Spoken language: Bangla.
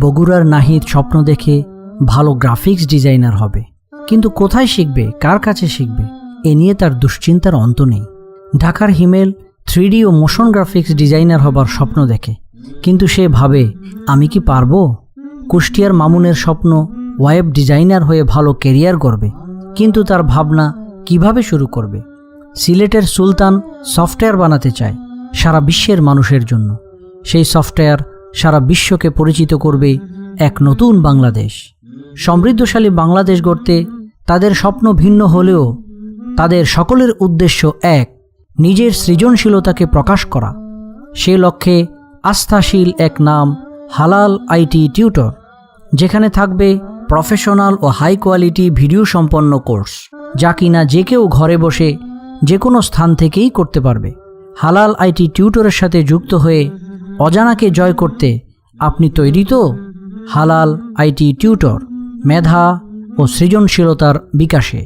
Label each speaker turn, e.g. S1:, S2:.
S1: বগুড়ার নাহিদ স্বপ্ন দেখে ভালো গ্রাফিক্স ডিজাইনার হবে, কিন্তু কোথায় শিখবে, কার কাছে শিখবে এ নিয়ে তার দুশ্চিন্তার অন্ত নেই। ঢাকার হিমেল 3D ও মোশন গ্রাফিক্স ডিজাইনার হবার স্বপ্ন দেখে, কিন্তু সে ভাবে আমি কি পারবো? কুষ্টিয়ার মামুনের স্বপ্ন ওয়েব ডিজাইনার হয়ে ভালো ক্যারিয়ার করবে, কিন্তু তার ভাবনা কিভাবে শুরু করবে। সিলেটের সুলতান সফটওয়্যার বানাতে চায় সারা বিশ্বের মানুষের জন্য। সেই সফটওয়্যার সারা বিশ্বকে পরিচিত করবে এক নতুন বাংলাদেশ। সমৃদ্ধশালী বাংলাদেশ গড়তে তাদের স্বপ্ন ভিন্ন হলেও তাদের সকলের উদ্দেশ্য এক, নিজের সৃজনশীলতাকে প্রকাশ করা। সে লক্ষ্যে আস্থাশীল এক নাম হালাল আইটি টিউটর, যেখানে থাকবে প্রফেশনাল ও হাই কোয়ালিটি ভিডিও সম্পন্ন কোর্স, যা কিনা যে কেউ ঘরে বসে যে কোনো স্থান থেকেই করতে পারবে। হালাল আইটি টিউটরের সাথে যুক্ত হয়ে অজানাকে জয় করতে আপনি তৈরি তো? হালাল আইটি টিউটর, মেধা ও সৃজনশীলতার বিকাশে।